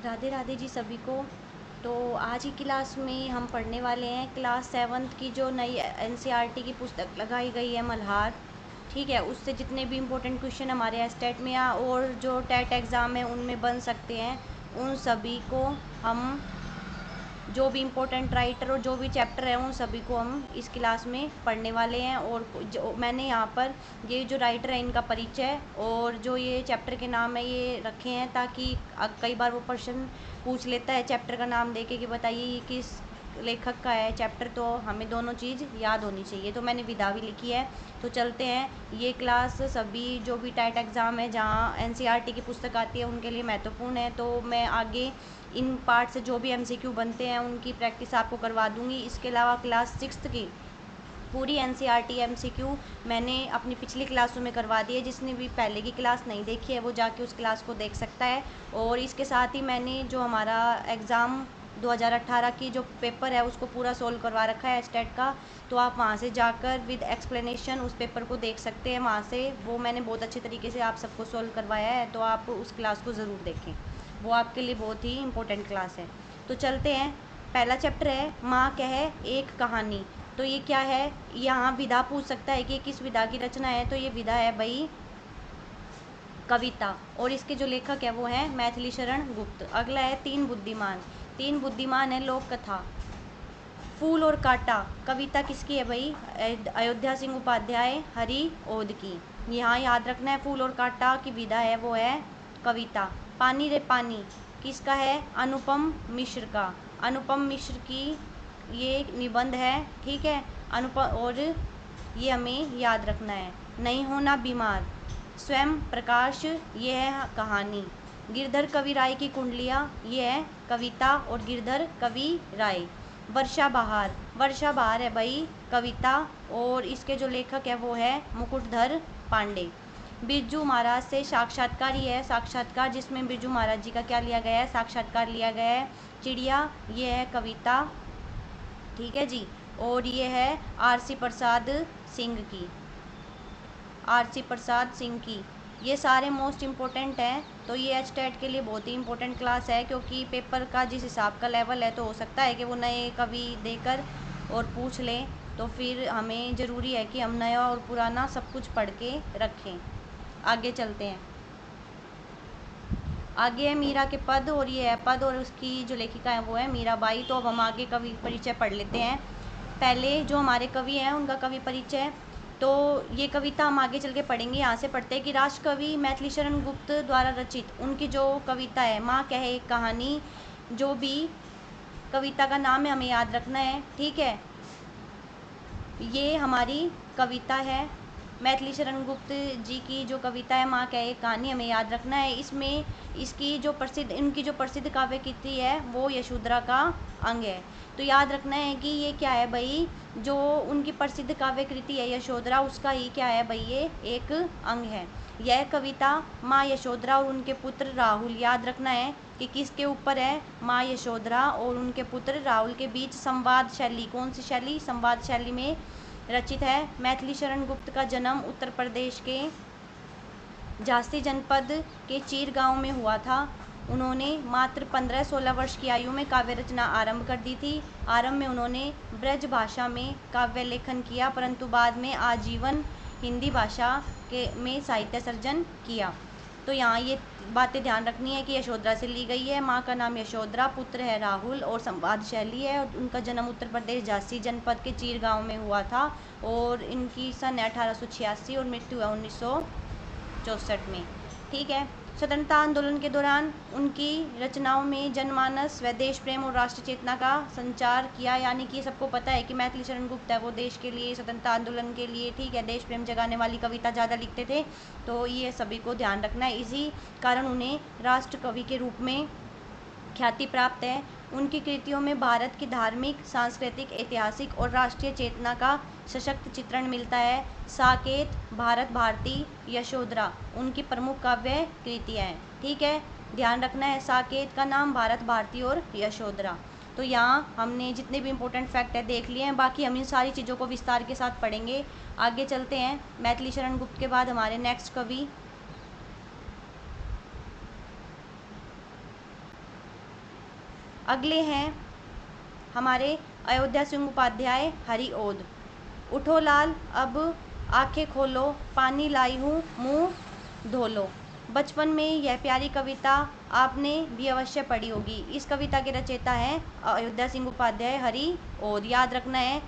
राधे राधे जी सभी को। तो आज की क्लास में हम पढ़ने वाले हैं क्लास 7th की जो नई एनसीईआरटी की पुस्तक लगाई गई है मल्हार। ठीक है, उससे जितने भी इम्पोर्टेंट क्वेश्चन हमारे स्टेट में या और जो टेट एग्ज़ाम है उनमें बन सकते हैं, उन सभी को हम जो भी इम्पोर्टेंट राइटर और जो भी चैप्टर है उन सभी को हम इस क्लास में पढ़ने वाले हैं। और जो मैंने यहाँ पर ये जो राइटर है इनका परिचय और जो ये चैप्टर के नाम है ये रखे हैं, ताकि कई बार वो क्वेश्चन पूछ लेता है चैप्टर का नाम देके कि बताइए ये किस लेखक का है चैप्टर, तो हमें दोनों चीज़ याद होनी चाहिए। तो मैंने विधा भी लिखी है। तो चलते हैं, ये क्लास सभी जो भी टेट एग्ज़ाम है जहाँ एनसीईआरटी की पुस्तक आती है उनके लिए महत्वपूर्ण है। तो मैं आगे इन पार्ट से जो भी एमसीक्यू बनते हैं उनकी प्रैक्टिस आपको करवा दूंगी। इसके अलावा क्लास 6th की पूरी एनसीईआरटी एमसीक्यू मैंने अपनी पिछली क्लासों में करवा दी है। जिसने भी पहले की क्लास नहीं देखी है वो जाके उस क्लास को देख सकता है। और इसके साथ ही मैंने जो हमारा एग्ज़ाम 2018 की जो पेपर है उसको पूरा सोल्व करवा रखा है स्टेट का। तो आप वहाँ से जाकर विद एक्सप्लेनेशन उस पेपर को देख सकते हैं। वहाँ से वो मैंने बहुत अच्छे तरीके से आप सबको सोल्व करवाया है, तो आप उस क्लास को ज़रूर देखें, वो आपके लिए बहुत ही इम्पोर्टेंट क्लास है। तो चलते हैं, पहला चैप्टर है माँ कहे एक कहानी। तो ये क्या है, यहाँ विधा पूछ सकता है कि किस विधा की रचना है। तो ये विधा है भाई कविता, और इसके जो लेखक है वो है मैथिली शरण गुप्त। अगला है तीन बुद्धिमान। तीन बुद्धिमान है लोक कथा। फूल और कांटा कविता किसकी है भाई, अयोध्या सिंह उपाध्याय हरि ओद की। यहाँ याद रखना है, फूल और कांटा की विधा है वो है कविता। पानी रे पानी किसका है, अनुपम मिश्र का। अनुपम मिश्र की ये निबंध है, ठीक है अनुपम। और ये हमें याद रखना है। नहीं होना बीमार स्वयं प्रकाश, ये है कहानी। गिरधर कवि राय की कुंडलियाँ, ये है कविता और गिरधर कवि राय। वर्षा बहार, वर्षा बहार है भाई कविता, और इसके जो लेखक है वो है मुकुटधर पांडे। बिरजू महाराज से साक्षात्कार, ये है साक्षात्कार जिसमें बिरजू महाराज जी का क्या लिया गया है, साक्षात्कार लिया गया है। चिड़िया, ये है कविता, ठीक है जी। और ये है आरसी प्रसाद सिंह की, आरसी प्रसाद सिंह की। ये सारे मोस्ट इम्पोर्टेंट हैं। तो ये एच टेट के लिए बहुत ही इम्पोर्टेंट क्लास है, क्योंकि पेपर का जिस हिसाब का लेवल है तो हो सकता है कि वो नए कवि देकर और पूछ लें। तो फिर हमें ज़रूरी है कि हम नया और पुराना सब कुछ पढ़ के रखें। आगे चलते हैं, आगे है मीरा के पद, और ये है पद और उसकी जो लेखिका है वो है मीराबाई। तो अब हम आगे कवि परिचय पढ़ लेते हैं। पहले जो हमारे कवि हैं उनका कवि परिचय। तो ये कविता हम आगे चल के पढ़ेंगे। यहाँ से पढ़ते हैं कि राष्ट्रकवि मैथिली शरण गुप्त द्वारा रचित उनकी जो कविता है माँ कहे एक कहानी, जो भी कविता का नाम है हमें याद रखना है, ठीक है। ये हमारी कविता है मैथिली शरण गुप्त जी की जो कविता है माँ कहे एक कहानी, हमें याद रखना है। इसमें इसकी जो प्रसिद्ध, इनकी जो प्रसिद्ध काव्य कृति है वो यशोधरा का अंग है। तो याद रखना है कि ये क्या है भाई, जो उनकी प्रसिद्ध काव्य कृति है यशोधरा, उसका ही क्या है भाई ये एक अंग है। यह कविता माँ यशोधरा और उनके पुत्र राहुल, याद रखना है कि किसके ऊपर है, माँ यशोधरा और उनके पुत्र राहुल के बीच संवाद शैली, कौन सी शैली, संवाद शैली में रचित है। मैथिली शरण गुप्त का जन्म उत्तर प्रदेश के झांसी जनपद के चीर गांव में हुआ था। उन्होंने मात्र 15-16 वर्ष की आयु में काव्य रचना आरंभ कर दी थी। आरंभ में उन्होंने ब्रज भाषा में काव्य लेखन किया, परंतु बाद में आजीवन हिंदी भाषा के में साहित्य सर्जन किया। तो यहाँ ये बातें ध्यान रखनी है कि यशोधरा से ली गई है। माँ का नाम यशोधरा, पुत्र है राहुल और संवाद शैली है। और उनका जन्म उत्तर प्रदेश झांसी जनपद के चीर गांव में हुआ था, और इनकी सन 1886 और मृत्यु है 1964 में, ठीक है। स्वतंत्रता आंदोलन के दौरान उनकी रचनाओं में जनमानस व देश प्रेम और राष्ट्र चेतना का संचार किया। यानी कि सबको पता है कि मैथिली शरण गुप्त है वो देश के लिए, स्वतंत्रता आंदोलन के लिए, ठीक है, देश प्रेम जगाने वाली कविता ज़्यादा लिखते थे। तो ये सभी को ध्यान रखना है। इसी कारण उन्हें राष्ट्र कवि के रूप में ख्याति प्राप्त है। उनकी कृतियों में भारत की धार्मिक, सांस्कृतिक, ऐतिहासिक और राष्ट्रीय चेतना का सशक्त चित्रण मिलता है। साकेत, भारत भारती, यशोधरा उनकी प्रमुख काव्य कृतियाँ हैं, ठीक है, ध्यान रखना है। साकेत का नाम, भारत भारती और यशोधरा। तो यहाँ हमने जितने भी इम्पोर्टेंट फैक्ट है देख लिए हैं, बाकी हम इन सारी चीज़ों को विस्तार के साथ पढ़ेंगे। आगे चलते हैं, मैथिली शरण गुप्त के बाद हमारे नेक्स्ट कवि अगले हैं हमारे अयोध्या सिंह उपाध्याय हरि ओद। उठो लाल अब आंखें खोलो, पानी लाई हूँ मुँह धो लो। बचपन में यह प्यारी कविता आपने भी अवश्य पढ़ी होगी। इस कविता के रचयिता हैं अयोध्या सिंह उपाध्याय हरि ओद। याद रखना है,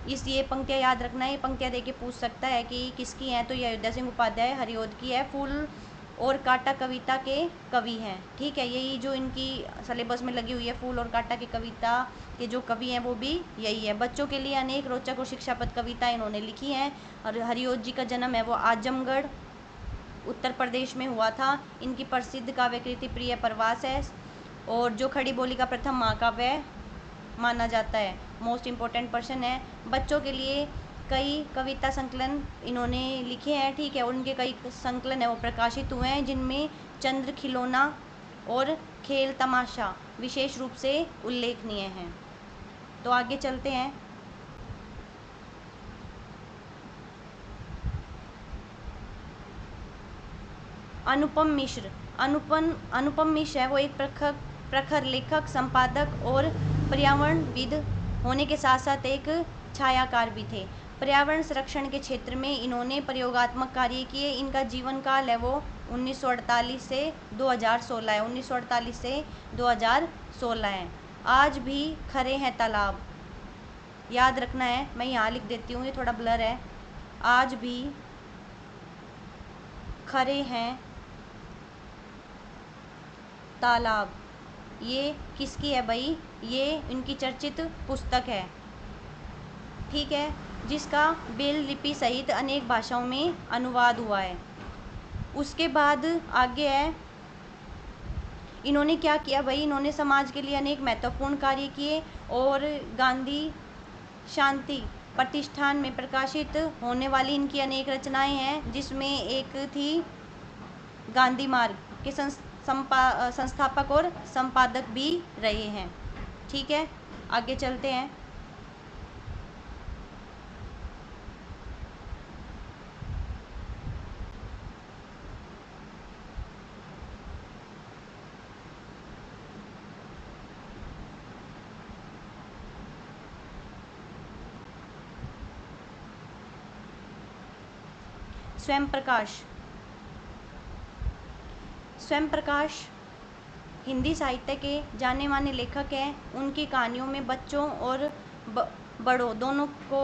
ये पंक्तियाँ याद रखना है। ये पंक्तियाँ देके पूछ सकता है कि किसकी हैं, तो ये अयोध्या सिंह उपाध्याय हरि ओद की है। फूल और कांटा कविता के कवि हैं। ठीक है, यही जो इनकी सिलेबस में लगी हुई है, फूल और कांटा की कविता के जो कवि हैं वो भी यही है। बच्चों के लिए अनेक रोचक और शिक्षाप्रद कविताएं इन्होंने लिखी हैं। और हरि ओद जी का जन्म है वो आजमगढ़ उत्तर प्रदेश में हुआ था। इनकी प्रसिद्ध काव्यकृति प्रिय प्रवास है और जो खड़ी बोली का प्रथम महाकाव्य माना जाता है। मोस्ट इम्पोर्टेंट पर्सन है। बच्चों के लिए कई कविता संकलन इन्होंने लिखे हैं। ठीक है, और उनके कई संकलन है वो प्रकाशित हुए हैं, जिनमें चंद्र खिलौना और खेल तमाशा विशेष रूप से उल्लेखनीय हैं। तो आगे चलते हैं। अनुपम मिश्र। अनुपम मिश्र है वो एक प्रखर लेखक, संपादक और पर्यावरणविद होने के साथ साथ एक छायाकार भी थे। पर्यावरण संरक्षण के क्षेत्र में इन्होंने प्रयोगात्मक कार्य किए। इनका जीवन काल है वो 1948 से 2016 है। 1948 से 2016 है। आज भी खरे हैं तालाब, याद रखना है, मैं यहाँ लिख देती हूँ, ये थोड़ा ब्लर है। आज भी खरे हैं तालाब, ये किसकी है भाई? ये इनकी चर्चित पुस्तक है। ठीक है, जिसका ब्रेल लिपि सहित अनेक भाषाओं में अनुवाद हुआ है। उसके बाद आगे है, इन्होंने क्या किया भाई? इन्होंने समाज के लिए अनेक महत्वपूर्ण कार्य किए और गांधी शांति प्रतिष्ठान में प्रकाशित होने वाली इनकी अनेक रचनाएं हैं, जिसमें एक थी गांधी मार्ग के संस्थापक और संपादक भी रहे हैं। ठीक है, आगे चलते हैं। स्वयं प्रकाश हिंदी साहित्य के जाने माने लेखक हैं। उनकी कहानियों में बच्चों और बड़ों दोनों को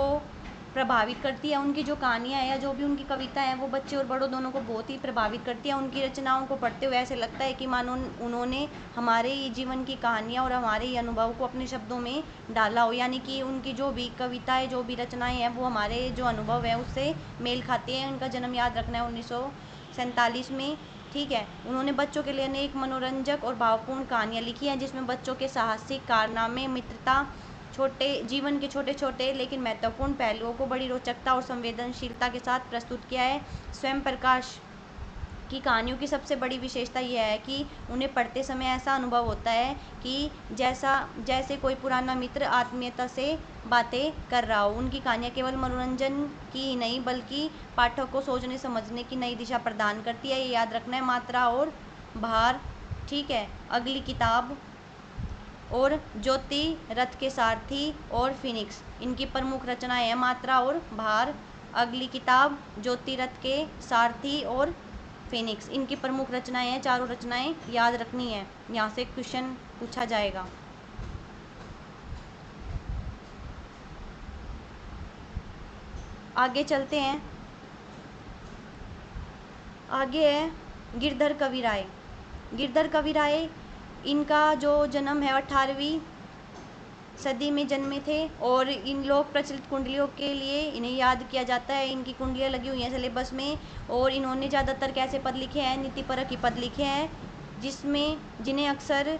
प्रभावित करती है। उनकी जो कहानियाँ हैं या जो भी उनकी कविता है वो बच्चे और बड़ों दोनों को बहुत ही प्रभावित करती है। उनकी रचनाओं को पढ़ते हुए ऐसे लगता है कि मानो उन्होंने हमारे जीवन की कहानियाँ और हमारे ही अनुभव को अपने शब्दों में डाला हो, यानी कि उनकी जो भी कविताएं, जो भी रचनाएं हैं वो हमारे जो अनुभव है उससे मेल खाती हैं। उनका जन्म याद रखना है 1947 में। ठीक है, उन्होंने बच्चों के लिए अनेक मनोरंजक और भावपूर्ण कहानियाँ लिखी हैं, जिसमें बच्चों के साहसिक कारनामे, मित्रता, छोटे जीवन के छोटे छोटे लेकिन महत्वपूर्ण पहलुओं को बड़ी रोचकता और संवेदनशीलता के साथ प्रस्तुत किया है। स्वयं प्रकाश की कहानियों की सबसे बड़ी विशेषता यह है कि उन्हें पढ़ते समय ऐसा अनुभव होता है कि जैसे कोई पुराना मित्र आत्मीयता से बातें कर रहा हो। उनकी कहानियाँ केवल मनोरंजन की ही नहीं बल्कि पाठक को सोचने समझने की नई दिशा प्रदान करती है। ये याद रखना है, मात्रा और भार। ठीक है, अगली किताब और ज्योति रथ के सारथी और फिनिक्स, इनकी प्रमुख रचनाएं हैं मात्रा और भार। अगली किताब ज्योति रथ के सारथी और फिनिक्स, इनकी प्रमुख रचनाएं हैं। चारों रचनाएं याद रखनी है, यहाँ से क्वेश्चन पूछा जाएगा। आगे चलते हैं। आगे है गिरधर कवि राय। गिरधर कवि राय, इनका जो जन्म है 18वीं सदी में जन्मे थे और इन लोग प्रचलित कुंडलियों के लिए इन्हें याद किया जाता है। इनकी कुंडलियाँ लगी हुई हैं सिलेबस में और इन्होंने ज़्यादातर कैसे पद लिखे हैं? नीतिपरक ही पद लिखे हैं, जिन्हें अक्सर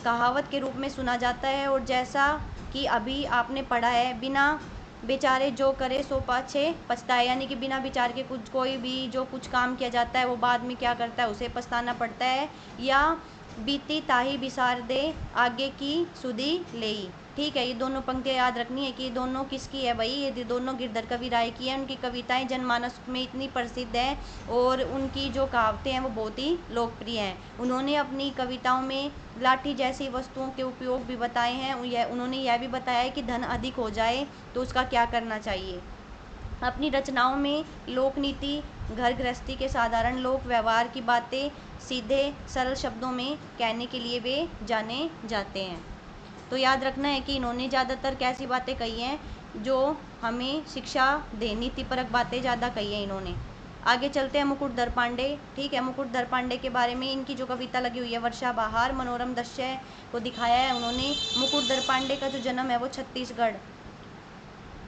कहावत के रूप में सुना जाता है। और जैसा कि अभी आपने पढ़ा है, बिना बेचारे जो करे सो पाछे पछताए, यानी कि बिना विचार के कोई भी जो कुछ काम किया जाता है वो बाद में क्या करता है, उसे पछताना पड़ता है। या बीती ताही बिसार दे आगे की सुधी लेई। ठीक है, ये दोनों पंक्तियाँ याद रखनी है कि ये दोनों किसकी है भाई, ये दोनों गिरधर कवि राय की है। उनकी कविताएं जनमानस में इतनी प्रसिद्ध है और उनकी जो कहावतें हैं वो बहुत ही लोकप्रिय हैं। उन्होंने अपनी कविताओं में लाठी जैसी वस्तुओं के उपयोग भी बताए हैं। उन्होंने यह भी बताया है कि धन अधिक हो जाए तो उसका क्या करना चाहिए। अपनी रचनाओं में लोक नीति, घर गृहस्थी के साधारण लोक व्यवहार की बातें सीधे सरल शब्दों में कहने के लिए वे जाने जाते हैं। तो याद रखना है कि इन्होंने ज़्यादातर कैसी बातें कही हैं जो हमें शिक्षा दे, नीतिपरक बातें ज़्यादा कही हैं इन्होंने। आगे चलते हैं मुकुटधर पांडे। ठीक है, मुकुटधर पांडे के बारे में इनकी जो कविता लगी हुई है वर्षा बहार, मनोरम दृश्य को दिखाया है उन्होंने। मुकुटधर पांडे का जो जन्म है वो छत्तीसगढ़,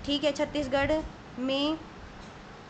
ठीक है, छत्तीसगढ़ में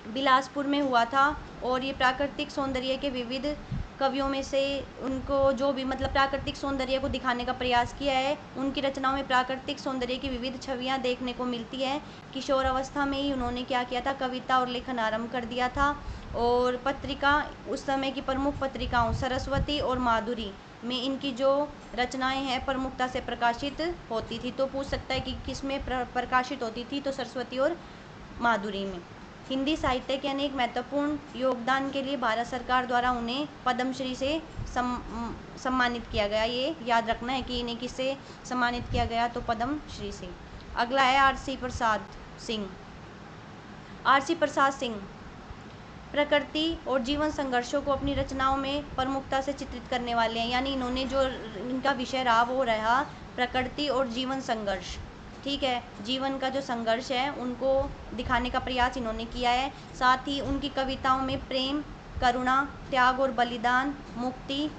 बिलासपुर में हुआ था। और ये प्राकृतिक सौंदर्य के विविध कवियों में से उनको जो भी मतलब प्राकृतिक सौंदर्य को दिखाने का प्रयास किया है। उनकी रचनाओं में प्राकृतिक सौंदर्य की विविध छवियां देखने को मिलती है। किशोर अवस्था में ही उन्होंने क्या किया था, कविता और लेखन आरंभ कर दिया था। और पत्रिका, उस समय की प्रमुख पत्रिकाओं सरस्वती और माधुरी में इनकी जो रचनाएं हैं प्रमुखता से प्रकाशित होती थी। तो पूछ सकता है कि किस में प्रकाशित होती थी, तो सरस्वती और माधुरी में। हिंदी साहित्य के अनेक महत्वपूर्ण योगदान के लिए भारत सरकार द्वारा उन्हें पद्मश्री से सम्मानित किया गया। ये याद रखना है कि इन्हें किससे सम्मानित किया गया, तो पद्मश्री से। अगला है आर.सी. प्रसाद सिंह। आर.सी. प्रसाद सिंह प्रकृति और जीवन संघर्षों को अपनी रचनाओं में प्रमुखता से चित्रित करने वाले हैं। यानी इन्होंने जो इनका विषय रहा वो रहा प्रकृति और जीवन संघर्ष। ठीक है, जीवन का जो संघर्ष है उनको दिखाने का प्रयास इन्होंने किया है। साथ ही उनकी कविताओं में प्रेम, करुणा, त्याग और बलिदान, मुक्ति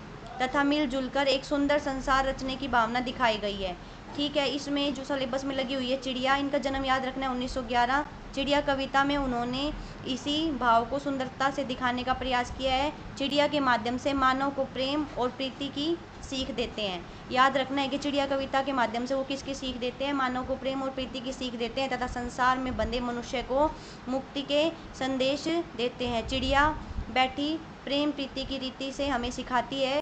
तथा मिलजुल कर एक सुंदर संसार रचने की भावना दिखाई गई है। ठीक है, इसमें जो सिलेबस में लगी हुई है चिड़िया, इनका जन्म याद रखना है 1911। चिड़िया कविता में उन्होंने इसी भाव को सुंदरता से दिखाने का प्रयास किया है। चिड़िया के माध्यम से मानव को प्रेम और प्रीति की सीख देते हैं। याद रखना है कि चिड़िया कविता के माध्यम से वो किसकी सीख देते हैं, मानव को प्रेम और प्रीति की सीख देते हैं तथा संसार में बंधे मनुष्य को मुक्ति के संदेश देते हैं। चिड़िया बैठी प्रेम प्रीति की रीति से हमें सिखाती है,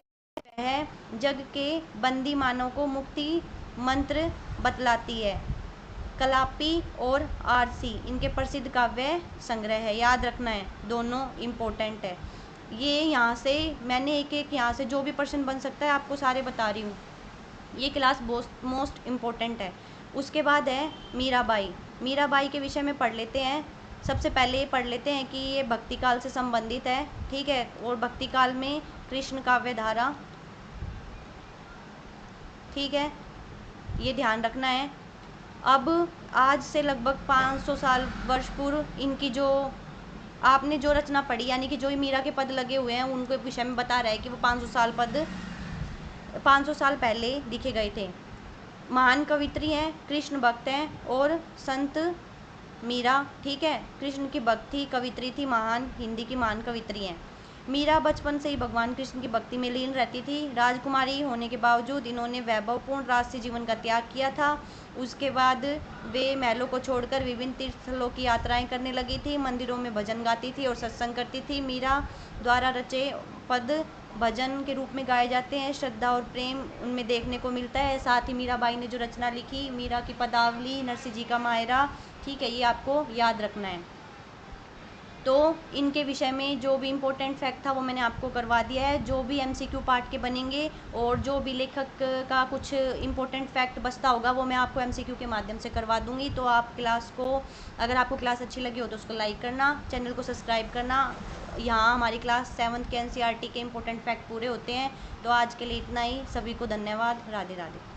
वह जग के बंदी मानव को मुक्ति मंत्र बतलाती है। कलापी और आर.सी. इनके प्रसिद्ध काव्य संग्रह है। याद रखना है, दोनों इम्पोर्टेंट है। ये यहाँ से मैंने एक यहाँ से जो भी प्रश्न बन सकता है आपको सारे बता रही हूँ। ये क्लास मोस्ट इम्पोर्टेंट है। उसके बाद है मीराबाई। मीराबाई के विषय में पढ़ लेते हैं। सबसे पहले ये पढ़ लेते हैं कि ये भक्ति काल से संबंधित है। ठीक है, और भक्ति काल में कृष्ण काव्य धारा, ठीक है, ये ध्यान रखना है। अब आज से लगभग 500 साल वर्ष पूर्व इनकी जो आपने जो रचना पढ़ी, यानी कि जो मीरा के पद लगे हुए हैं उनके विषय में बता रहा है कि वो 500 साल पहले लिखे गए थे। महान कवित्री हैं, कृष्ण भक्त हैं और संत मीरा, ठीक है, कृष्ण की भक्त थी, कवित्री थी, महान हिंदी की महान कवित्री हैं। मीरा बचपन से ही भगवान कृष्ण की भक्ति में लीन रहती थी। राजकुमारी होने के बावजूद इन्होंने वैभवपूर्ण राजसी जीवन का त्याग किया था। उसके बाद वे महलों को छोड़कर विभिन्न तीर्थस्थलों की यात्राएं करने लगी थी, मंदिरों में भजन गाती थी और सत्संग करती थी। मीरा द्वारा रचे पद भजन के रूप में गाए जाते हैं। श्रद्धा और प्रेम उनमें देखने को मिलता है। साथ ही मीराबाई ने जो रचना लिखी, मीरा की पदावली, नरसिंह जी का मायरा, ठीक है, ये आपको याद रखना है। तो इनके विषय में जो भी इम्पोर्टेंट फैक्ट था वो मैंने आपको करवा दिया है। जो भी एमसीक्यू पार्ट के बनेंगे और जो भी लेखक का कुछ इम्पोर्टेंट फैक्ट बचता होगा वो मैं आपको एमसीक्यू के माध्यम से करवा दूंगी। तो आप क्लास को, अगर आपको क्लास अच्छी लगी हो तो उसको लाइक करना, चैनल को सब्सक्राइब करना। यहाँ हमारी क्लास 7th के एनसीईआरटी के इम्पोर्टेंट फैक्ट पूरे होते हैं। तो आज के लिए इतना ही। सभी को धन्यवाद। राधे राधे।